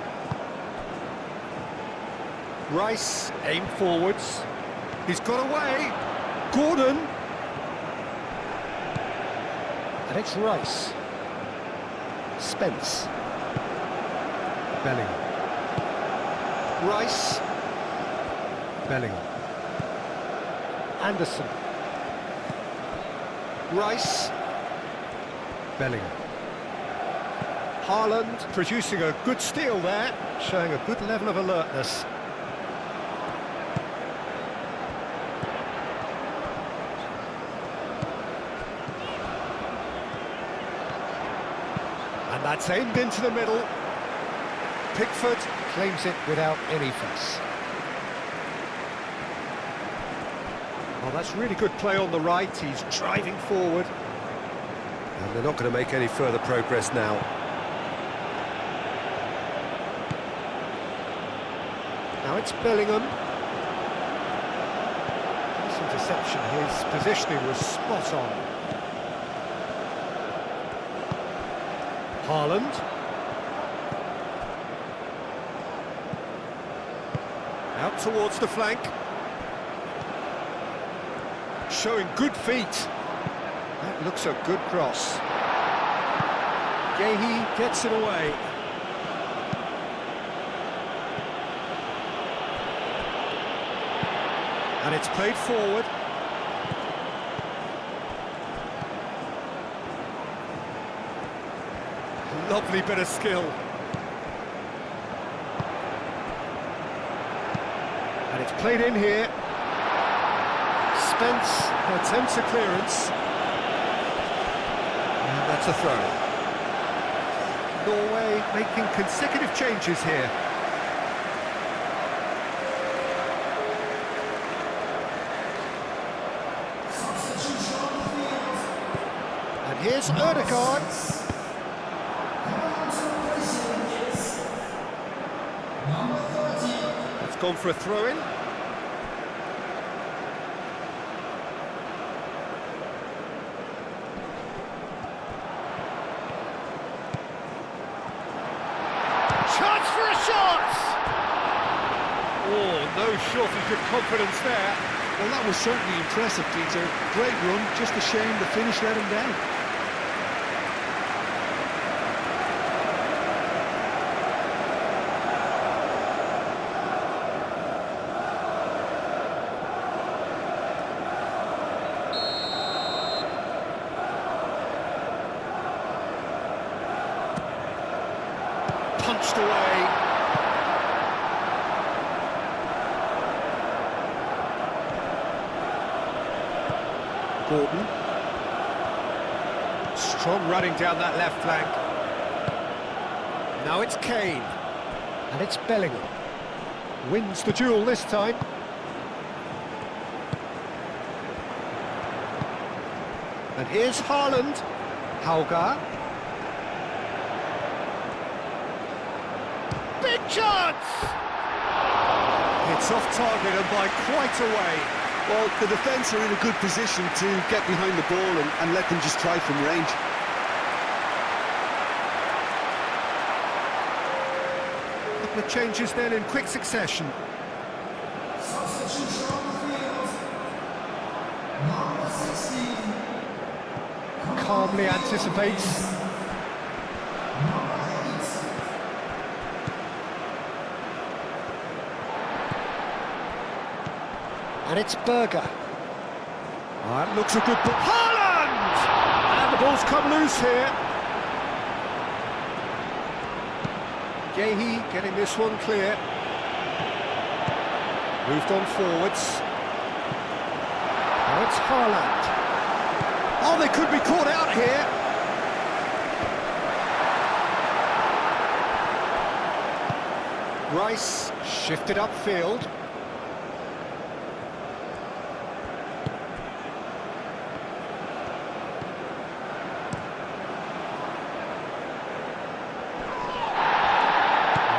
[SPEAKER 1] Rice, aim forwards. He's got away. Gordon. And it's Rice. Spence. Bellingham. Rice. Bellingham. Anderson. Rice. Bellingham. Haaland producing a good steal there, showing a good level of alertness. And that's aimed into the middle. Pickford claims it without any fuss. Well, that's really good play on the right. He's driving forward. And they're not going to make any further progress now. Now it's Bellingham. This interception, his positioning was spot on. Haaland. Out towards the flank. Showing good feet. That looks a good cross. Yehi gets it away. And it's played forward. Lovely bit of skill. And it's played in here. Spence attempts a clearance. And that's a throw. Norway making consecutive changes here. And here's Ødegaard. It's gone for a throw-in. Chance for a shot! Oh, no shortage of confidence there.
[SPEAKER 2] Well, that was certainly impressive, Peter. Great run, just a shame the finish let him down.
[SPEAKER 1] Punched away. Gordon. Strong running down that left flank. Now it's Kane. And it's Bellingham. Wins the duel this time. And here's Haaland. Hauger. Big chance! It's off target and by quite a way.
[SPEAKER 2] Well, the defence are in a good position to get behind the ball and let them just try from range.
[SPEAKER 1] Couple of changes then in quick succession.
[SPEAKER 3] Substitution on the field. Number 16.
[SPEAKER 1] Calmly anticipates.
[SPEAKER 3] Number 8.
[SPEAKER 1] And it's Berger. That looks a good ball. Haaland! And the ball's come loose here. Gehi getting this one clear. Moved on forwards. Now it's Haaland. Oh, they could be caught out here. Rice shifted upfield.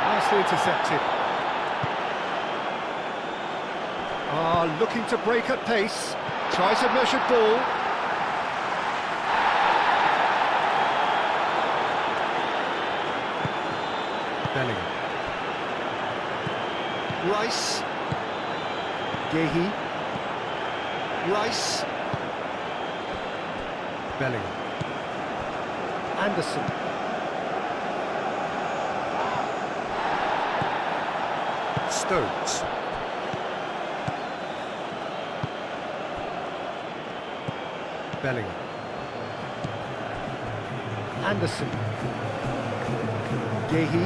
[SPEAKER 1] Nicely intercepted. Looking to break at pace. Tries a measured ball. Bellingham. Rice. Gehi. Rice. Bellingham. Anderson. Stones. Bellingham. Anderson. Gehi.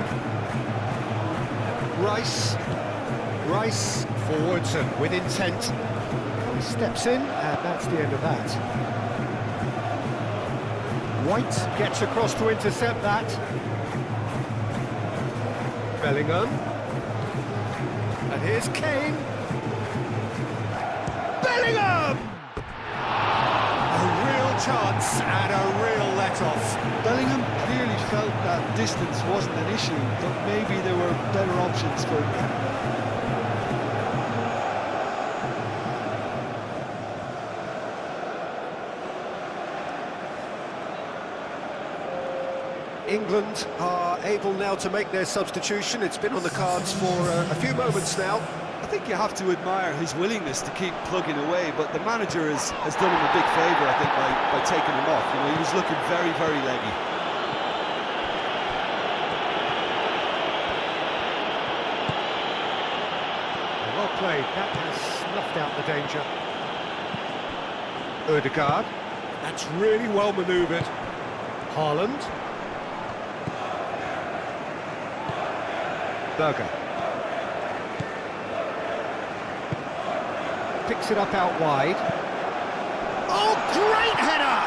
[SPEAKER 1] Rice. Rice forwards and with intent. He steps in, and that's the end of that. White gets across to intercept that. Bellingham. And here's Kane. Bellingham! A real chance and a real let-off.
[SPEAKER 2] Bellingham clearly felt that distance wasn't an issue, but maybe there were better options for him.
[SPEAKER 1] England are able now to make their substitution. It's been on the cards for a few moments now.
[SPEAKER 2] I think you have to admire his willingness to keep plugging away, but the manager has done him a big favour, I think, by taking him off. You know, he was looking very, very leggy.
[SPEAKER 1] Well played. That has snuffed out the danger. Ødegaard. That's really well manoeuvred. Haaland. Berger. Picks it up out wide. Oh, great header!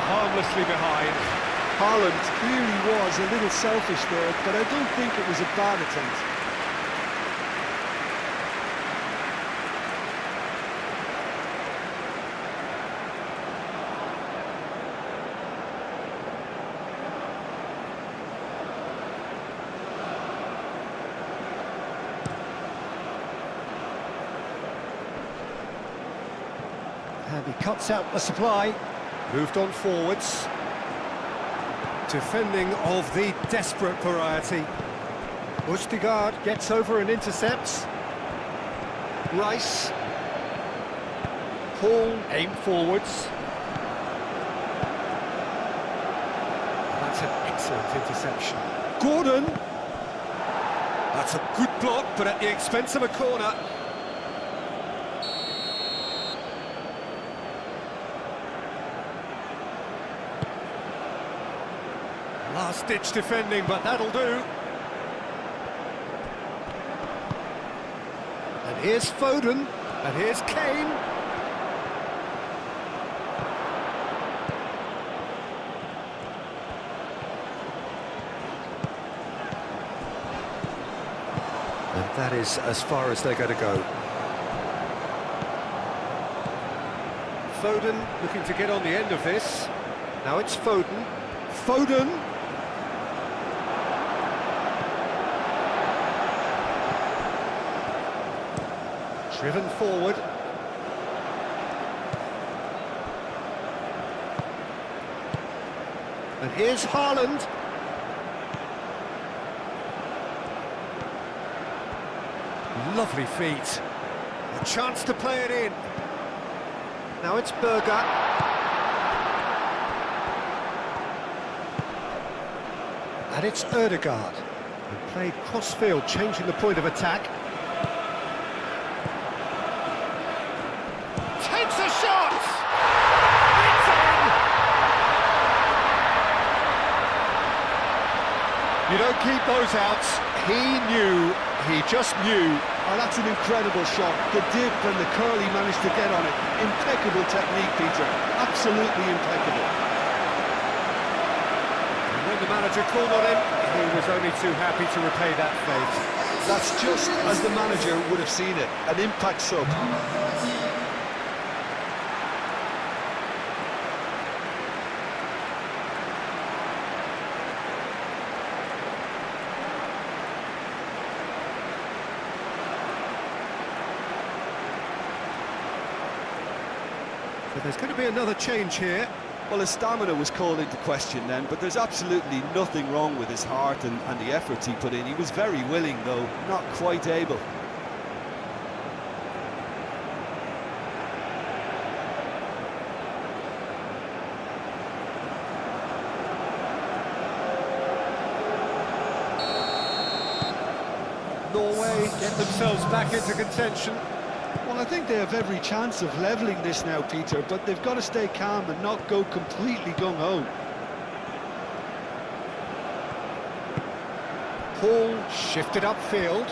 [SPEAKER 1] Harmlessly behind.
[SPEAKER 2] Haaland clearly was a little selfish there, but I don't think it was a bad attempt.
[SPEAKER 1] And he cuts out the supply. Moved on forwards. Defending of the desperate variety. Østigard gets over and intercepts. Rice. Hall aim forwards. That's an excellent interception. Gordon. That's a good block, but at the expense of a corner. Last-ditch defending, but that'll do. And here's Foden, and here's Kane. And that is as far as they're going to go. Foden looking to get on the end of this. Now it's Foden. Foden! Driven forward. And here's Haaland. Lovely feet. A chance to play it in. Now it's Berger. And it's Ødegaard. And played cross-field, changing the point of attack. Takes a shot! It's in! You don't keep those outs. He just knew.
[SPEAKER 2] Oh, that's an incredible shot. The dip and the curl he managed to get on it. Impeccable technique, Peter. Absolutely impeccable.
[SPEAKER 1] And when the manager called on him, he was only too happy to repay that fate.
[SPEAKER 2] That's just as the manager would have seen it. An impact sub.
[SPEAKER 1] So there's going to be another change here.
[SPEAKER 2] Well, his stamina was called into question then, but there's absolutely nothing wrong with his heart and the efforts he put in. He was very willing, though, not quite able.
[SPEAKER 1] Norway get themselves back into contention.
[SPEAKER 2] Well, I think they have every chance of levelling this now, Peter, but they've got to stay calm and not go completely gung-ho.
[SPEAKER 1] Hall shifted upfield.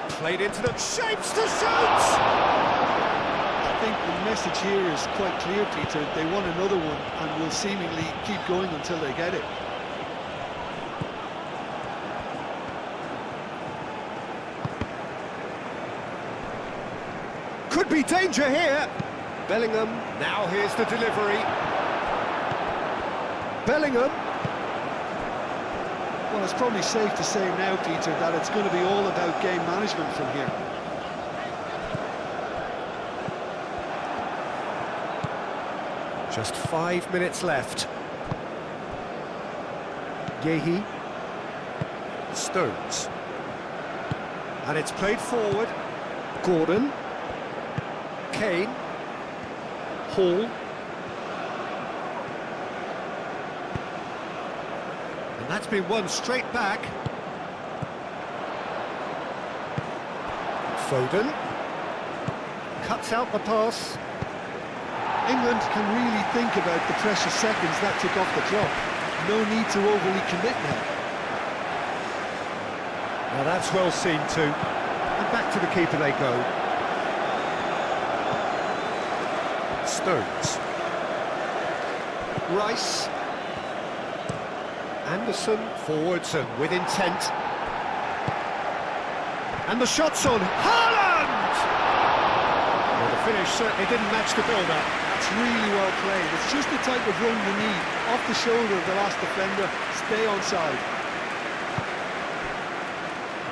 [SPEAKER 1] Played into them, shapes to shoot!
[SPEAKER 2] I think the message here is quite clear, Peter. They want another one and will seemingly keep going until they get it.
[SPEAKER 1] Could be danger here. Bellingham, now here's the delivery. Bellingham.
[SPEAKER 2] Well, it's probably safe to say now, Peter, that it's going to be all about game management from here.
[SPEAKER 1] Just 5 minutes left. Yehi. Stones. And it's played forward. Gordon. Kane. Hall. And that's been won straight back. Foden. Cuts out the pass.
[SPEAKER 2] England can really think about the precious seconds that took off the clock. no need to overly commit now.
[SPEAKER 1] Now that's well seen too. And back to the keeper they go. Stones. Rice. Anderson forwards and with intent. And the shot's on. Haaland! Well, the finish certainly didn't match the build-up.
[SPEAKER 2] It's really well played. It's just the type of run you need. Off the shoulder of the last defender, stay onside.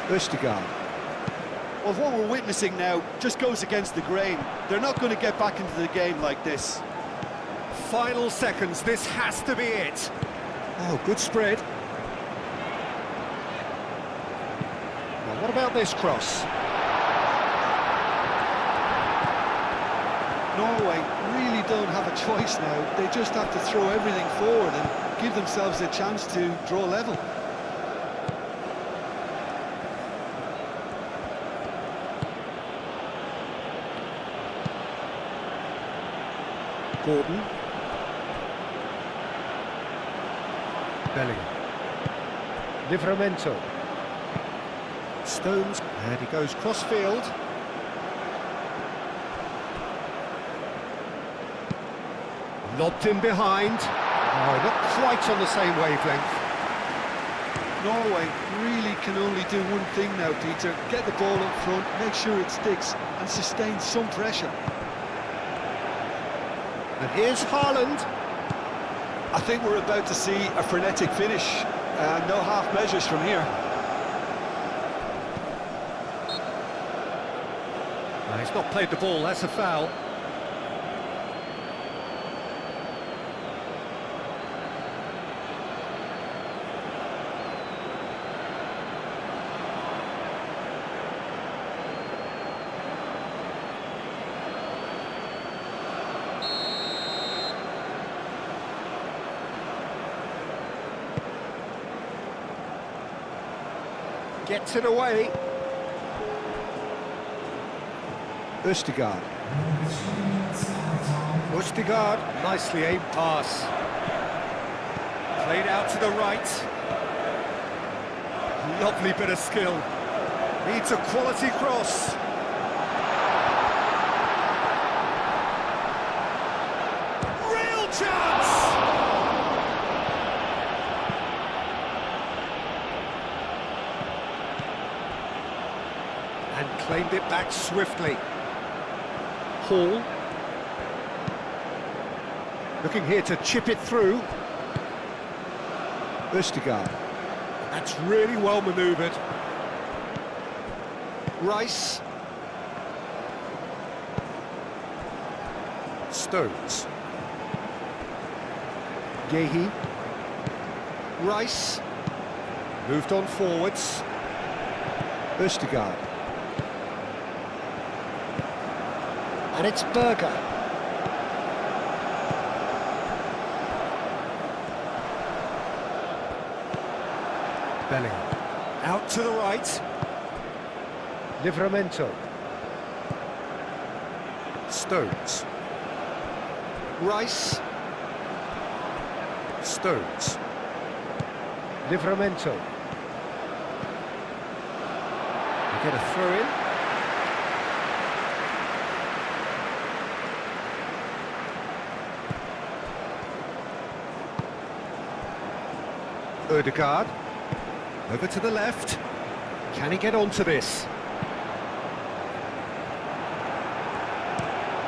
[SPEAKER 1] Østigard.
[SPEAKER 2] Well, what we're witnessing now just goes against the grain. They're not going to get back into the game like this.
[SPEAKER 1] Final seconds, this has to be it. Oh, good spread. Now, what about this cross?
[SPEAKER 2] Norway really don't have a choice now. They just have to throw everything forward and give themselves a chance to draw level.
[SPEAKER 1] Gordon. Bellingham. Livramento. Stones, and he goes cross-field. Lobbed in behind. Oh, not quite on the same wavelength.
[SPEAKER 2] Norway really can only do one thing now, Peter. Get the ball up front, make sure it sticks, and sustain some pressure.
[SPEAKER 1] And here's Haaland.
[SPEAKER 2] I think we're about to see a frenetic finish. No half measures from here.
[SPEAKER 1] No, he's not played the ball, that's a foul. Gets it away. Østigard. Østigard, nicely aimed pass. Played out to the right. Lovely bit of skill. Needs a quality cross. Real chance! And claimed it back swiftly. Hall. Looking here to chip it through. Østigard. That's really well manoeuvred. Rice. Stones. Gehi. Rice. Moved on forwards. Østigard. And it's Berger. Bellingham. Out to the right. Livramento. Stones. Rice. Stones. Livramento. You get a throw in. Ødegaard, over to the left. Can he get onto this?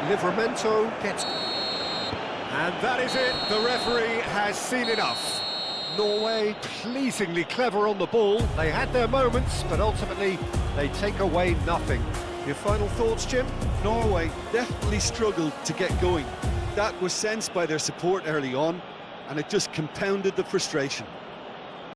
[SPEAKER 1] Livramento gets... And that is it, the referee has seen enough. Norway pleasingly clever on the ball. They had their moments, but ultimately they take away nothing. Your final thoughts, Jim?
[SPEAKER 2] Norway definitely struggled to get going. That was sensed by their support early on, and it just compounded the frustration.